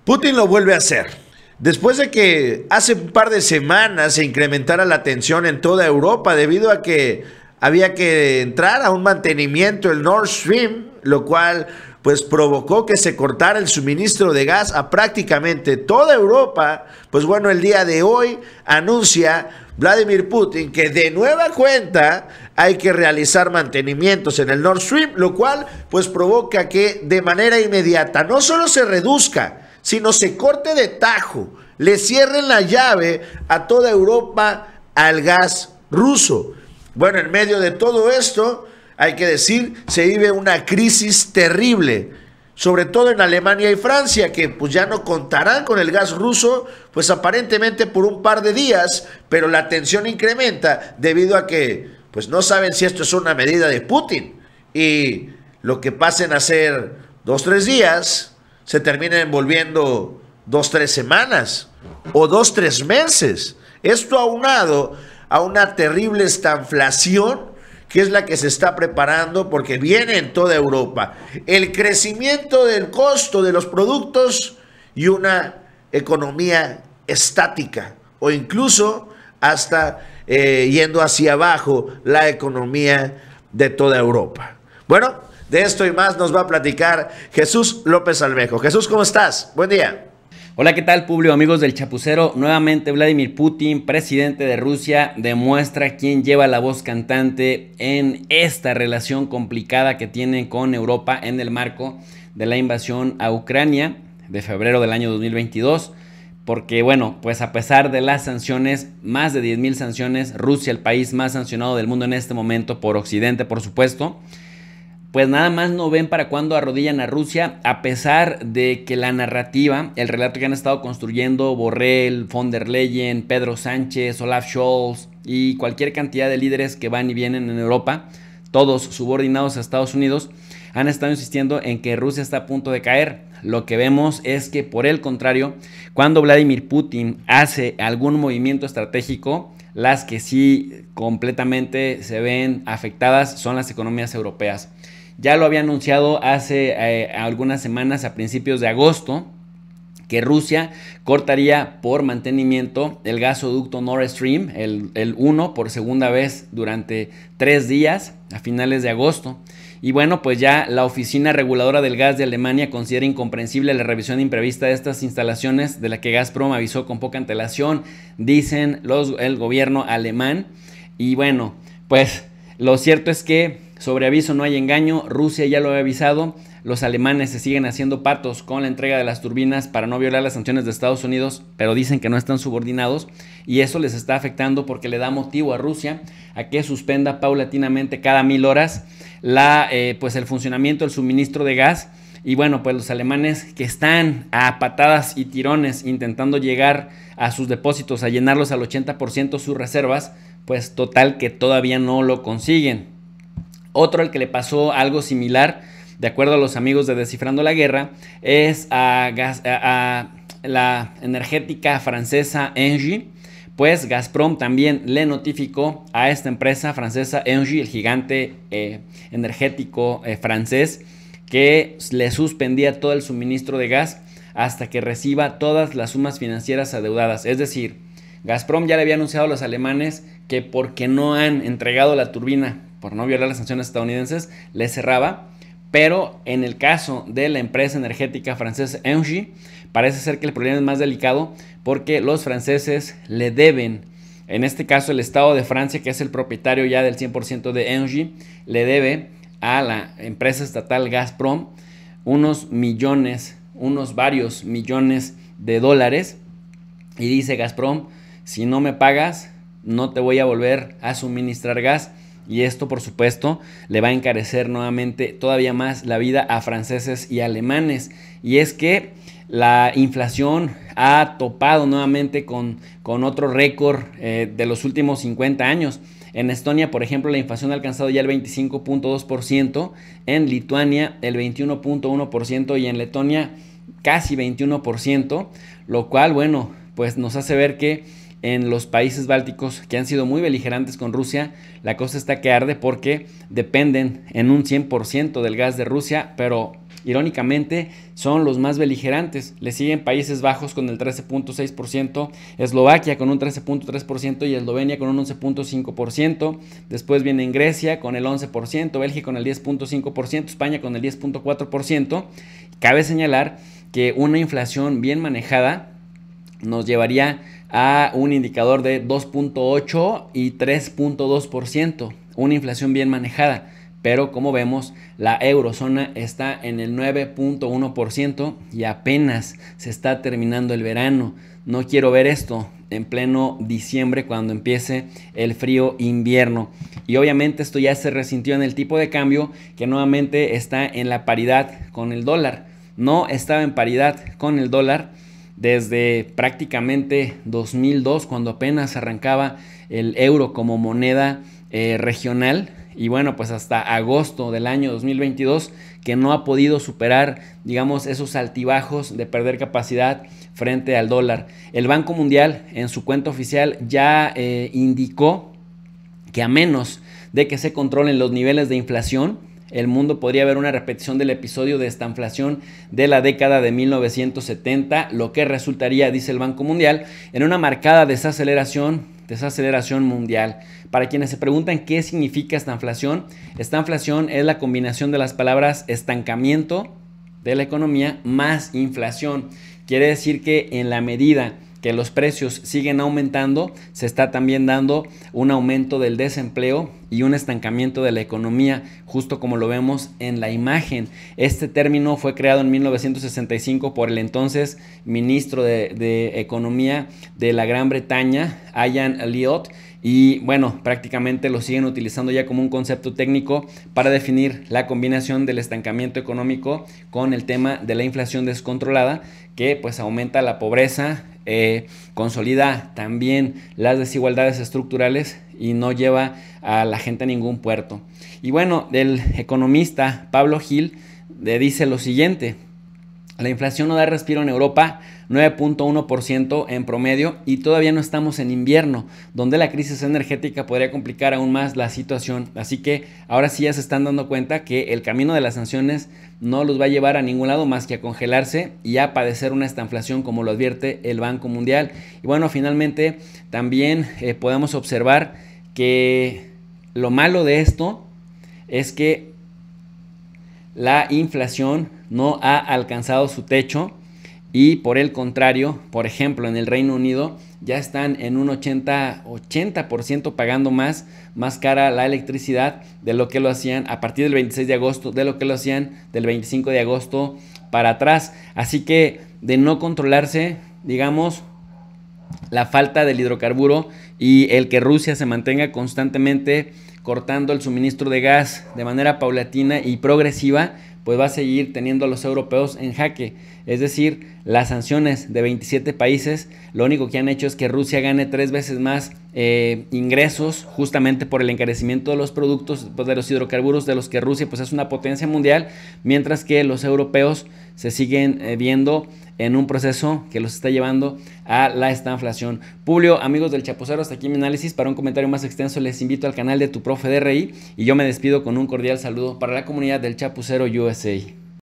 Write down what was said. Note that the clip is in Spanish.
Putin lo vuelve a hacer. Después de que hace un par de semanas se incrementara la tensión en toda Europa debido a que había que entrar a un mantenimiento el Nord Stream, lo cual pues provocó que se cortara el suministro de gas a prácticamente toda Europa. Pues bueno, el día de hoy anuncia Vladimir Putin que de nueva cuenta hay que realizar mantenimientos en el Nord Stream, lo cual pues provoca que de manera inmediata no solo se reduzca, sino se corte de tajo, le cierren la llave a toda Europa al gas ruso. Bueno, en medio de todo esto, hay que decir, se vive una crisis terrible, sobre todo en Alemania y Francia, que pues ya no contarán con el gas ruso, pues aparentemente por un par de días, pero la tensión incrementa debido a que pues no saben si esto es una medida de Putin, y lo que pasen a ser 2-3 días, se termina envolviendo 2-3 semanas o 2-3 meses. Esto aunado a una terrible estanflación que es la que se está preparando porque viene en toda Europa. El crecimiento del costo de los productos y una economía estática o incluso hasta yendo hacia abajo la economía de toda Europa. Bueno, de esto y más nos va a platicar Jesús López Almejo. Jesús, ¿cómo estás? Buen día. Hola, ¿qué tal, Publio, amigos del Chapucero? Nuevamente Vladimir Putin, presidente de Rusia, demuestra quién lleva la voz cantante en esta relación complicada que tiene con Europa en el marco de la invasión a Ucrania de febrero del año 2022. Porque bueno, pues a pesar de las sanciones, más de 10,000 sanciones, Rusia, el país más sancionado del mundo en este momento por Occidente, por supuesto, pues nada más no ven para cuándo arrodillan a Rusia, a pesar de que la narrativa, el relato que han estado construyendo Borrell, von der Leyen, Pedro Sánchez, Olaf Scholz y cualquier cantidad de líderes que van y vienen en Europa, todos subordinados a Estados Unidos, han estado insistiendo en que Rusia está a punto de caer. Lo que vemos es que, por el contrario, cuando Vladimir Putin hace algún movimiento estratégico, las que sí completamente se ven afectadas son las economías europeas. Ya lo había anunciado hace algunas semanas, a principios de agosto, que Rusia cortaría por mantenimiento el gasoducto Nord Stream, el 1, por segunda vez durante 3 días a finales de agosto. Y bueno, pues ya la Oficina Reguladora del Gas de Alemania considera incomprensible la revisión imprevista de estas instalaciones, de la que Gazprom avisó con poca antelación, dicen el gobierno alemán. Y bueno, pues lo cierto es que sobre aviso no hay engaño, Rusia ya lo había avisado, los alemanes se siguen haciendo patos con la entrega de las turbinas para no violar las sanciones de Estados Unidos, pero dicen que no están subordinados y eso les está afectando porque le da motivo a Rusia a que suspenda paulatinamente cada 1000 horas pues el funcionamiento del suministro de gas. Y bueno, pues los alemanes que están a patadas y tirones intentando llegar a sus depósitos, a llenarlos al 80% sus reservas, pues total que todavía no lo consiguen. Otro al que le pasó algo similar, de acuerdo a los amigos de Descifrando la Guerra, es a la energética francesa Engie. Pues Gazprom también le notificó a esta empresa francesa Engie, el gigante energético francés, que le suspendía todo el suministro de gas hasta que reciba todas las sumas financieras adeudadas. Es decir, Gazprom ya le había anunciado a los alemanes que porque no han entregado la turbina por no violar las sanciones estadounidenses, le cerraba, pero en el caso de la empresa energética francesa Engie, parece ser que el problema es más delicado porque los franceses le deben, en este caso el Estado de Francia, que es el propietario ya del 100% de Engie, le debe a la empresa estatal Gazprom unos varios millones de dólares, y dice Gazprom, si no me pagas, no te voy a volver a suministrar gas. Y esto, por supuesto, le va a encarecer nuevamente todavía más la vida a franceses y alemanes. Y es que la inflación ha topado nuevamente con otro récord de los últimos 50 años. En Estonia, por ejemplo, la inflación ha alcanzado ya el 25.2%, en Lituania el 21.1% y en Letonia casi 21%, lo cual, bueno, pues nos hace ver que en los países bálticos, que han sido muy beligerantes con Rusia, la cosa está que arde porque dependen en un 100% del gas de Rusia, pero irónicamente, son los más beligerantes. Le siguen Países Bajos con el 13.6%, Eslovaquia con un 13.3% y Eslovenia con un 11.5%. Después viene Grecia con el 11%, Bélgica con el 10.5%, España con el 10.4%. Cabe señalar que una inflación bien manejada nos llevaría a un indicador de 2.8 y 3.2%, una inflación bien manejada. Pero como vemos, la eurozona está en el 9.1% y apenas se está terminando el verano. No quiero ver esto en pleno diciembre cuando empiece el frío invierno. Y obviamente esto ya se resintió en el tipo de cambio, que nuevamente está en la paridad con el dólar. No estaba en paridad con el dólar desde prácticamente 2002, cuando apenas arrancaba el euro como moneda regional. Y bueno, pues hasta agosto del año 2022 que no ha podido superar, digamos, esos altibajos de perder capacidad frente al dólar. El Banco Mundial en su cuenta oficial ya indicó que a menos de que se controlen los niveles de inflación, el mundo podría ver una repetición del episodio de estanflación de la década de 1970, lo que resultaría, dice el Banco Mundial, en una marcada desaceleración mundial. Para quienes se preguntan qué significa estanflación es la combinación de las palabras estancamiento de la economía más inflación. Quiere decir que en la medida que los precios siguen aumentando, se está también dando un aumento del desempleo y un estancamiento de la economía, justo como lo vemos en la imagen. Este término fue creado en 1965 por el entonces ministro de Economía de la Gran Bretaña, Ian Elliott, y bueno, prácticamente lo siguen utilizando ya como un concepto técnico para definir la combinación del estancamiento económico con el tema de la inflación descontrolada, que pues aumenta la pobreza, consolida también las desigualdades estructurales y no lleva a la gente a ningún puerto. Y bueno, el economista Pablo Gil dice lo siguiente: la inflación no da respiro en Europa, 9.1% en promedio, y todavía no estamos en invierno, donde la crisis energética podría complicar aún más la situación. Así que ahora sí ya se están dando cuenta que el camino de las sanciones no los va a llevar a ningún lado más que a congelarse y a padecer una estanflación, como lo advierte el Banco Mundial. Y bueno, finalmente también podemos observar que lo malo de esto es que la inflación no ha alcanzado su techo y por el contrario, por ejemplo, en el Reino Unido ya están en un 80% pagando más cara la electricidad de lo que lo hacían a partir del 26 de agosto, de lo que lo hacían del 25 de agosto para atrás. Así que de no controlarse, digamos, la falta del hidrocarburo y el que Rusia se mantenga constantemente cortando el suministro de gas de manera paulatina y progresiva, pues va a seguir teniendo a los europeos en jaque. Es decir, las sanciones de 27 países lo único que han hecho es que Rusia gane 3 veces más ingresos, justamente por el encarecimiento de los productos, pues, de los hidrocarburos, de los que Rusia pues es una potencia mundial, mientras que los europeos se siguen viendo en un proceso que los está llevando a la estanflación. Publio, amigos del Chapucero, hasta aquí mi análisis. Para un comentario más extenso les invito al canal de Tu Profe DRI y yo me despido con un cordial saludo para la comunidad del Chapucero USA.